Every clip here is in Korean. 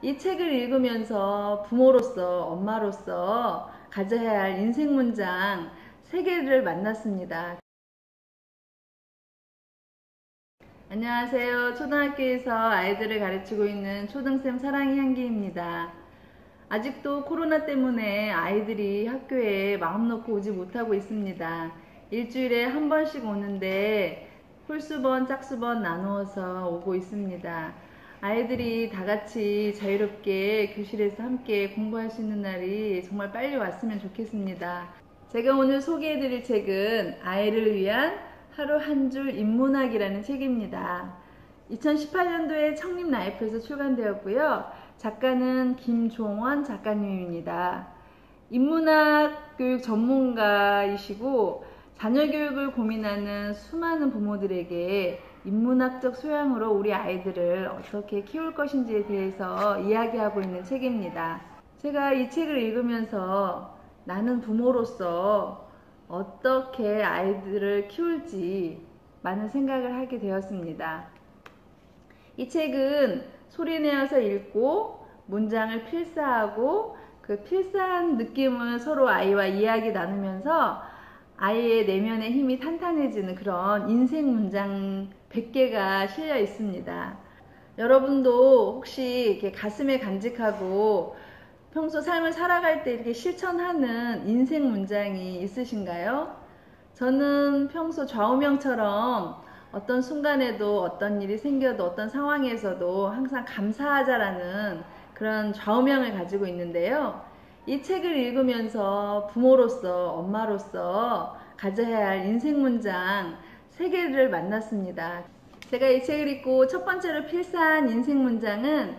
이 책을 읽으면서 부모로서, 엄마로서 가져야 할 인생 문장 3개를 만났습니다. 안녕하세요. 초등학교에서 아이들을 가르치고 있는 초등쌤 사랑의 향기입니다. 아직도 코로나 때문에 아이들이 학교에 마음 놓고 오지 못하고 있습니다. 일주일에 한 번씩 오는데 홀수번, 짝수번 나누어서 오고 있습니다. 아이들이 다 같이 자유롭게 교실에서 함께 공부할 수 있는 날이 정말 빨리 왔으면 좋겠습니다. 제가 오늘 소개해드릴 책은 아이를 위한 하루 한 줄 인문학이라는 책입니다. 2018년도에 청립라이프에서 출간되었고요. 작가는 김종원 작가님입니다. 인문학 교육 전문가이시고 자녀 교육을 고민하는 수많은 부모들에게 인문학적 소양으로 우리 아이들을 어떻게 키울 것인지에 대해서 이야기하고 있는 책입니다. 제가 이 책을 읽으면서 나는 부모로서 어떻게 아이들을 키울지 많은 생각을 하게 되었습니다. 이 책은 소리내어서 읽고 문장을 필사하고 그 필사한 느낌을 서로 아이와 이야기 나누면서 아이의 내면의 힘이 탄탄해지는 그런 인생 문장 100개가 실려 있습니다. 여러분도 혹시 이렇게 가슴에 간직하고 평소 삶을 살아갈 때 이렇게 실천하는 인생 문장이 있으신가요? 저는 평소 좌우명처럼 어떤 순간에도 어떤 일이 생겨도 어떤 상황에서도 항상 감사하자라는 그런 좌우명을 가지고 있는데요. 이 책을 읽으면서 부모로서, 엄마로서 가져야 할 인생 문장 3개를 만났습니다. 제가 이 책을 읽고 첫 번째로 필사한 인생 문장은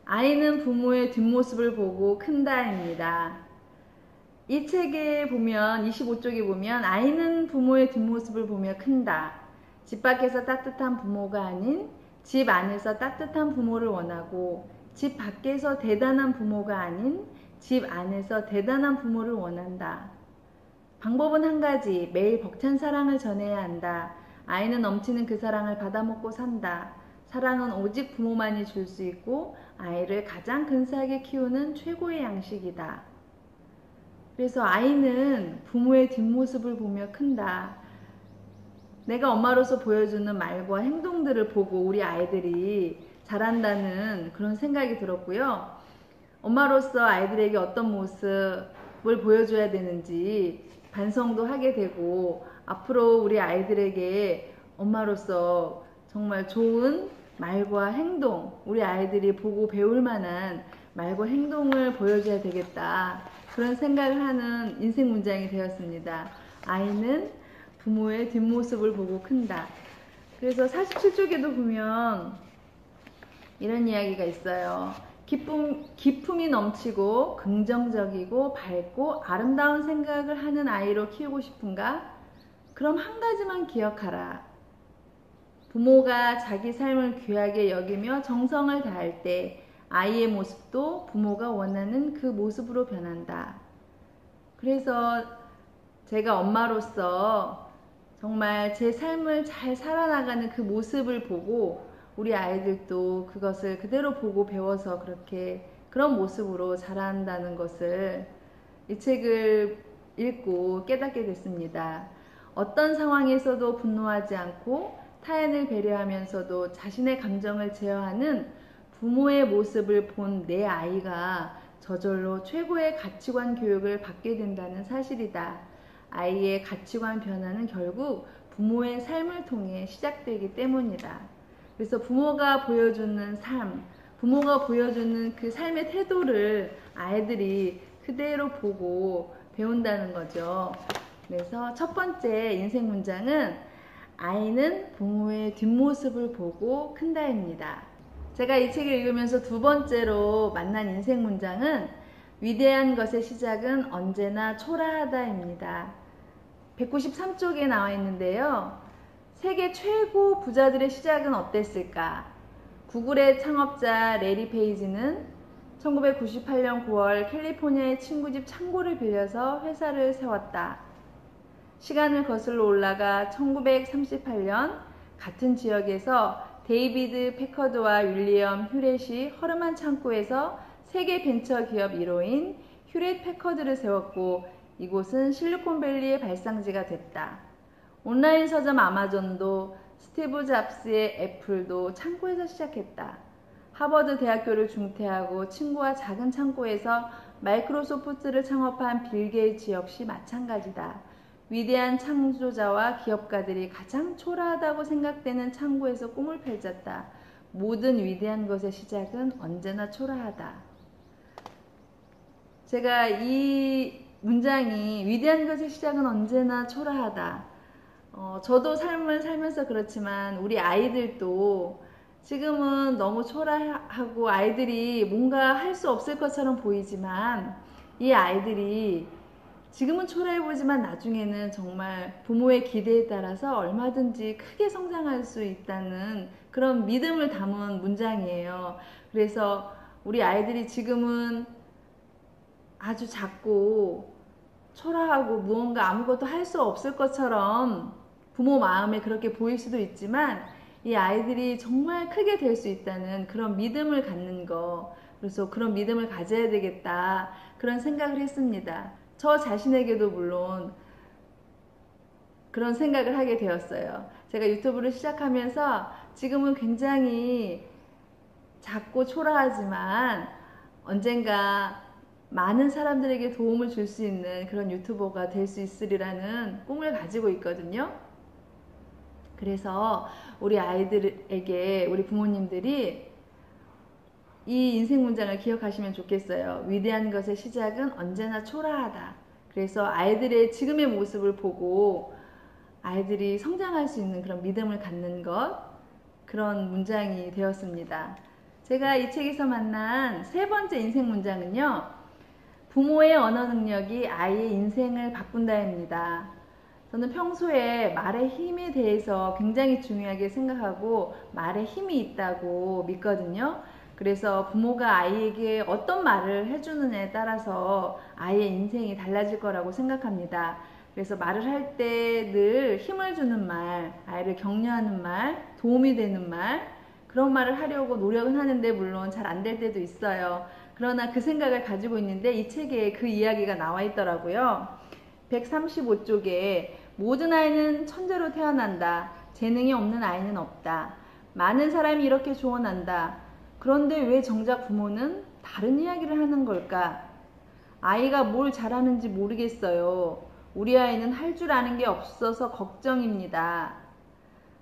아이는 부모의 뒷모습을 보고 큰다입니다. 이 책에 보면 25쪽에 보면 아이는 부모의 뒷모습을 보며 큰다. 집 밖에서 따뜻한 부모가 아닌 집 안에서 따뜻한 부모를 원하고 집 밖에서 대단한 부모가 아닌 집 안에서 대단한 부모를 원한다. 방법은 한 가지, 매일 벅찬 사랑을 전해야 한다. 아이는 넘치는 그 사랑을 받아먹고 산다. 사랑은 오직 부모만이 줄 수 있고 아이를 가장 근사하게 키우는 최고의 양식이다. 그래서 아이는 부모의 뒷모습을 보며 큰다. 내가 엄마로서 보여주는 말과 행동들을 보고 우리 아이들이 자란다는 그런 생각이 들었고요. 엄마로서 아이들에게 어떤 모습을 보여줘야 되는지 반성도 하게 되고 앞으로 우리 아이들에게 엄마로서 정말 좋은 말과 행동, 우리 아이들이 보고 배울 만한 말과 행동을 보여줘야 되겠다. 그런 생각을 하는 인생 문장이 되었습니다. 아이는 부모의 뒷모습을 보고 큰다. 그래서 47쪽에도 보면 이런 이야기가 있어요. 기품이 넘치고 긍정적이고 밝고 아름다운 생각을 하는 아이로 키우고 싶은가? 그럼 한 가지만 기억하라. 부모가 자기 삶을 귀하게 여기며 정성을 다할 때 아이의 모습도 부모가 원하는 그 모습으로 변한다. 그래서 제가 엄마로서 정말 제 삶을 잘 살아나가는 그 모습을 보고 우리 아이들도 그것을 그대로 보고 배워서 그런 모습으로 자란다는 것을 이 책을 읽고 깨닫게 됐습니다. 어떤 상황에서도 분노하지 않고 타인을 배려하면서도 자신의 감정을 제어하는 부모의 모습을 본 내 아이가 저절로 최고의 가치관 교육을 받게 된다는 사실이다. 아이의 가치관 변화는 결국 부모의 삶을 통해 시작되기 때문이다. 그래서 부모가 보여주는 삶, 부모가 보여주는 그 삶의 태도를 아이들이 그대로 보고 배운다는 거죠. 그래서 첫 번째 인생 문장은 아이는 부모의 뒷모습을 보고 큰다입니다. 제가 이 책을 읽으면서 두 번째로 만난 인생 문장은 위대한 것의 시작은 언제나 초라하다입니다. 193쪽에 나와 있는데요. 세계 최고 부자들의 시작은 어땠을까? 구글의 창업자 레리 페이지는 1998년 9월 캘리포니아의 친구 집 창고를 빌려서 회사를 세웠다. 시간을 거슬러 올라가 1938년 같은 지역에서 데이비드 패커드와 윌리엄 휴렛이 허름한 창고에서 세계 벤처 기업 1호인 휴렛 패커드를 세웠고 이곳은 실리콘밸리의 발상지가 됐다. 온라인 서점 아마존도 스티브 잡스의 애플도 창고에서 시작했다. 하버드 대학교를 중퇴하고 친구와 작은 창고에서 마이크로소프트를 창업한 빌 게이츠 역시 마찬가지다. 위대한 창조자와 기업가들이 가장 초라하다고 생각되는 창고에서 꿈을 펼쳤다. 모든 위대한 것의 시작은 언제나 초라하다. 제가 이 문장이 위대한 것의 시작은 언제나 초라하다. 저도 삶을 살면서 그렇지만 우리 아이들도 지금은 너무 초라하고 아이들이 뭔가 할 수 없을 것처럼 보이지만 이 아이들이 지금은 초라해 보이지만 나중에는 정말 부모의 기대에 따라서 얼마든지 크게 성장할 수 있다는 그런 믿음을 담은 문장이에요. 그래서 우리 아이들이 지금은 아주 작고 초라하고 무언가 아무것도 할 수 없을 것처럼 부모 마음에 그렇게 보일 수도 있지만 이 아이들이 정말 크게 될 수 있다는 그런 믿음을 갖는 거, 그래서 그런 믿음을 가져야 되겠다 그런 생각을 했습니다. 저 자신에게도 물론 그런 생각을 하게 되었어요. 제가 유튜브를 시작하면서 지금은 굉장히 작고 초라하지만 언젠가 많은 사람들에게 도움을 줄 수 있는 그런 유튜버가 될 수 있으리라는 꿈을 가지고 있거든요. 그래서 우리 아이들에게 우리 부모님들이 이 인생 문장을 기억하시면 좋겠어요. 위대한 것의 시작은 언제나 초라하다. 그래서 아이들의 지금의 모습을 보고 아이들이 성장할 수 있는 그런 믿음을 갖는 것, 그런 문장이 되었습니다. 제가 이 책에서 만난 세 번째 인생 문장은요, 부모의 언어 능력이 아이의 인생을 바꾼다입니다. 저는 평소에 말의 힘에 대해서 굉장히 중요하게 생각하고 말에 힘이 있다고 믿거든요. 그래서 부모가 아이에게 어떤 말을 해주느냐에 따라서 아이의 인생이 달라질 거라고 생각합니다. 그래서 말을 할 때 늘 힘을 주는 말, 아이를 격려하는 말, 도움이 되는 말, 그런 말을 하려고 노력은 하는데 물론 잘 안 될 때도 있어요. 그러나 그 생각을 가지고 있는데 이 책에 그 이야기가 나와 있더라고요. 135쪽에 모든 아이는 천재로 태어난다. 재능이 없는 아이는 없다. 많은 사람이 이렇게 조언한다. 그런데 왜 정작 부모는 다른 이야기를 하는 걸까? 아이가 뭘 잘하는지 모르겠어요. 우리 아이는 할 줄 아는 게 없어서 걱정입니다.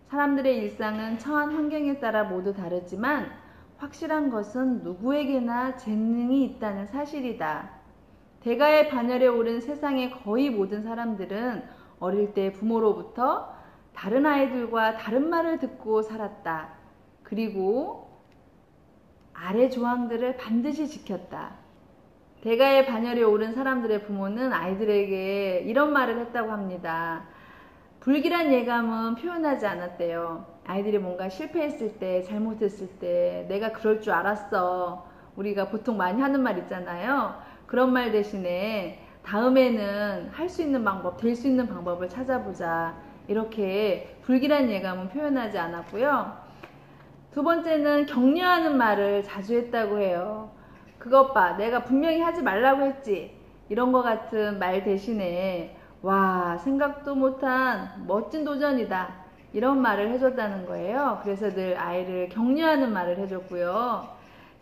사람들의 일상은 처한 환경에 따라 모두 다르지만 확실한 것은 누구에게나 재능이 있다는 사실이다. 대가의 반열에 오른 세상의 거의 모든 사람들은 어릴 때 부모로부터 다른 아이들과 다른 말을 듣고 살았다. 그리고 아래 조항들을 반드시 지켰다. 대가의 반열에 오른 사람들의 부모는 아이들에게 이런 말을 했다고 합니다. 불길한 예감은 표현하지 않았대요. 아이들이 뭔가 실패했을 때, 잘못했을 때 내가 그럴 줄 알았어. 우리가 보통 많이 하는 말 있잖아요. 그런 말 대신에 다음에는 할 수 있는 방법, 될 수 있는 방법을 찾아보자. 이렇게 불길한 예감은 표현하지 않았고요. 두 번째는 격려하는 말을 자주 했다고 해요. 그것 봐, 내가 분명히 하지 말라고 했지. 이런 것 같은 말 대신에 와, 생각도 못한 멋진 도전이다. 이런 말을 해줬다는 거예요. 그래서 늘 아이를 격려하는 말을 해줬고요.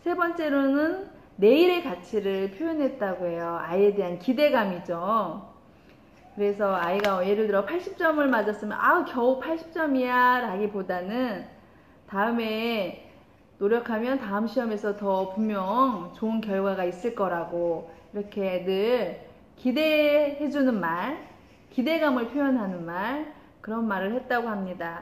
세 번째로는 내일의 가치를 표현했다고 해요. 아이에 대한 기대감이죠. 그래서 아이가 예를 들어 80점을 맞았으면 아우 겨우 80점이야 라기보다는 다음에 노력하면 다음 시험에서 더 분명 좋은 결과가 있을 거라고 이렇게 늘 기대해주는 말, 기대감을 표현하는 말, 그런 말을 했다고 합니다.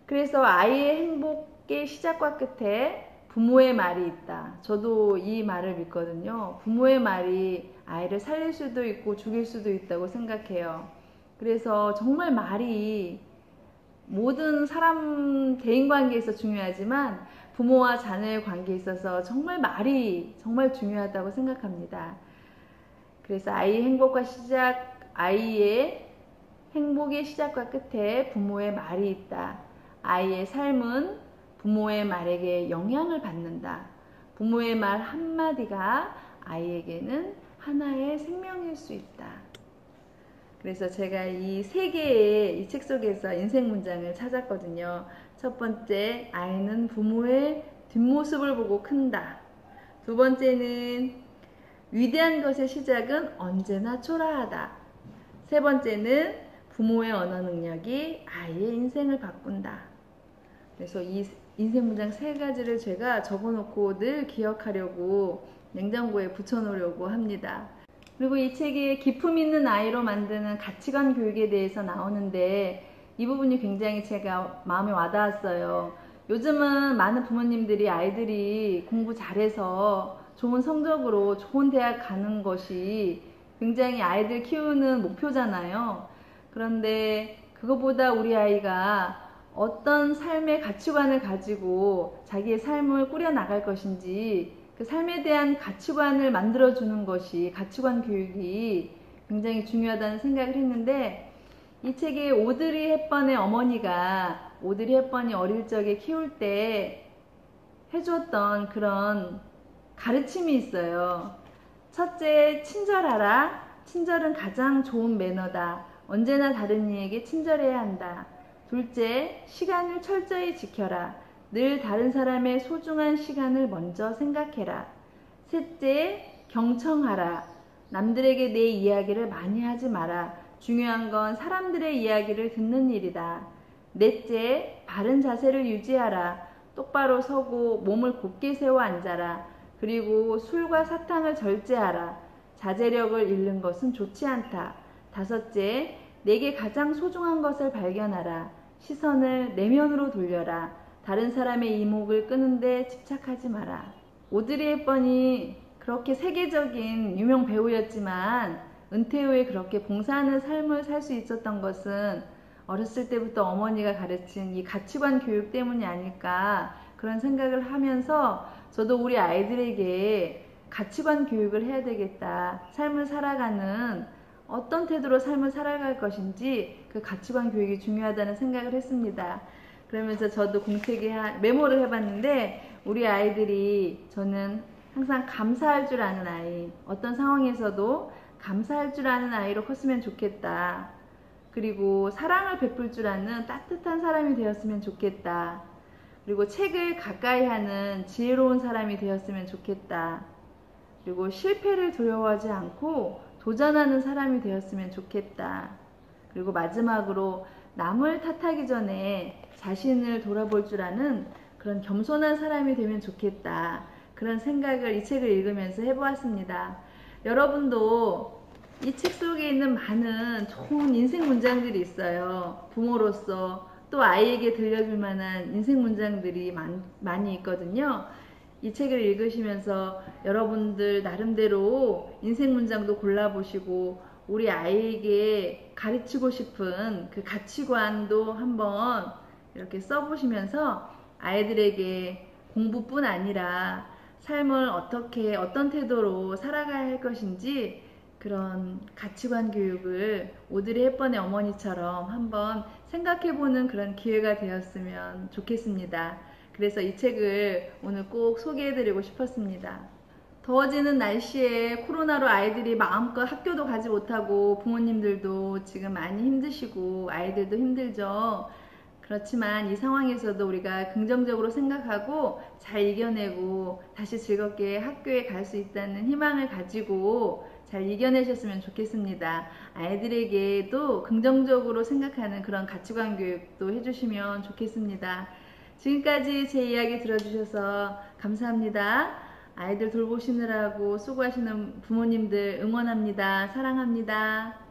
그래서 아이의 행복의 시작과 끝에 부모의 말이 있다. 저도 이 말을 믿거든요. 부모의 말이 아이를 살릴 수도 있고 죽일 수도 있다고 생각해요. 그래서 정말 말이 모든 사람 대인관계에서 중요하지만 부모와 자녀의 관계에 있어서 정말 말이 정말 중요하다고 생각합니다. 그래서 아이의 행복의 시작과 끝에 부모의 말이 있다. 아이의 삶은 부모의 말에게 영향을 받는다. 부모의 말 한마디가 아이에게는 하나의 생명일 수 있다. 그래서 제가 이 세 개의 이 책 속에서 인생 문장을 찾았거든요. 첫 번째, 아이는 부모의 뒷모습을 보고 큰다. 두 번째는 위대한 것의 시작은 언제나 초라하다. 세 번째는 부모의 언어 능력이 아이의 인생을 바꾼다. 그래서 이 인생 문장 세 가지를 제가 적어놓고 늘 기억하려고 냉장고에 붙여놓으려고 합니다. 그리고 이 책에 기품 있는 아이로 만드는 가치관 교육에 대해서 나오는데 이 부분이 굉장히 제가 마음에 와닿았어요. 요즘은 많은 부모님들이 아이들이 공부 잘해서 좋은 성적으로 좋은 대학 가는 것이 굉장히 아이들 키우는 목표잖아요. 그런데 그거보다 우리 아이가 어떤 삶의 가치관을 가지고 자기의 삶을 꾸려나갈 것인지 그 삶에 대한 가치관을 만들어주는 것이 가치관 교육이 굉장히 중요하다는 생각을 했는데 이 책에 오드리 헵번의 어머니가 오드리 헵번이 어릴 적에 키울 때 해주었던 그런 가르침이 있어요. 첫째, 친절하라. 친절은 가장 좋은 매너다. 언제나 다른 이에게 친절해야 한다. 둘째, 시간을 철저히 지켜라. 늘 다른 사람의 소중한 시간을 먼저 생각해라. 셋째, 경청하라. 남들에게 내 이야기를 많이 하지 마라. 중요한 건 사람들의 이야기를 듣는 일이다. 넷째, 바른 자세를 유지하라. 똑바로 서고 몸을 곧게 세워 앉아라. 그리고 술과 사탕을 절제하라. 자제력을 잃는 것은 좋지 않다. 다섯째, 내게 가장 소중한 것을 발견하라. 시선을 내면으로 돌려라. 다른 사람의 이목을 끄는데 집착하지 마라. 오드리 헵번이 그렇게 세계적인 유명 배우였지만 은퇴 후에 그렇게 봉사하는 삶을 살 수 있었던 것은 어렸을 때부터 어머니가 가르친 이 가치관 교육 때문이 아닐까 그런 생각을 하면서 저도 우리 아이들에게 가치관 교육을 해야 되겠다. 삶을 살아가는 어떤 태도로 삶을 살아갈 것인지 그 가치관 교육이 중요하다는 생각을 했습니다. 그러면서 저도 공책에 메모를 해봤는데 우리 아이들이 저는 항상 감사할 줄 아는 아이, 어떤 상황에서도 감사할 줄 아는 아이로 컸으면 좋겠다. 그리고 사랑을 베풀 줄 아는 따뜻한 사람이 되었으면 좋겠다. 그리고 책을 가까이 하는 지혜로운 사람이 되었으면 좋겠다. 그리고 실패를 두려워하지 않고 도전하는 사람이 되었으면 좋겠다. 그리고 마지막으로 남을 탓하기 전에 자신을 돌아볼 줄 아는 그런 겸손한 사람이 되면 좋겠다. 그런 생각을 이 책을 읽으면서 해보았습니다. 여러분도 이 책 속에 있는 많은 좋은 인생 문장들이 있어요. 부모로서 또 아이에게 들려줄 만한 인생 문장들이 많이 있거든요. 이 책을 읽으시면서 여러분들 나름대로 인생 문장도 골라보시고 우리 아이에게 가르치고 싶은 그 가치관도 한번 이렇게 써보시면서 아이들에게 공부뿐 아니라 삶을 어떻게 어떤 태도로 살아가야 할 것인지 그런 가치관 교육을 오드리 헵번의 어머니처럼 한번 생각해보는 그런 기회가 되었으면 좋겠습니다. 그래서 이 책을 오늘 꼭 소개해드리고 싶었습니다. 더워지는 날씨에 코로나로 아이들이 마음껏 학교도 가지 못하고 부모님들도 지금 많이 힘드시고 아이들도 힘들죠. 그렇지만 이 상황에서도 우리가 긍정적으로 생각하고 잘 이겨내고 다시 즐겁게 학교에 갈 수 있다는 희망을 가지고 잘 이겨내셨으면 좋겠습니다. 아이들에게도 긍정적으로 생각하는 그런 가치관 교육도 해주시면 좋겠습니다. 지금까지 제 이야기 들어주셔서 감사합니다. 아이들 돌보시느라고 수고하시는 부모님들 응원합니다. 사랑합니다.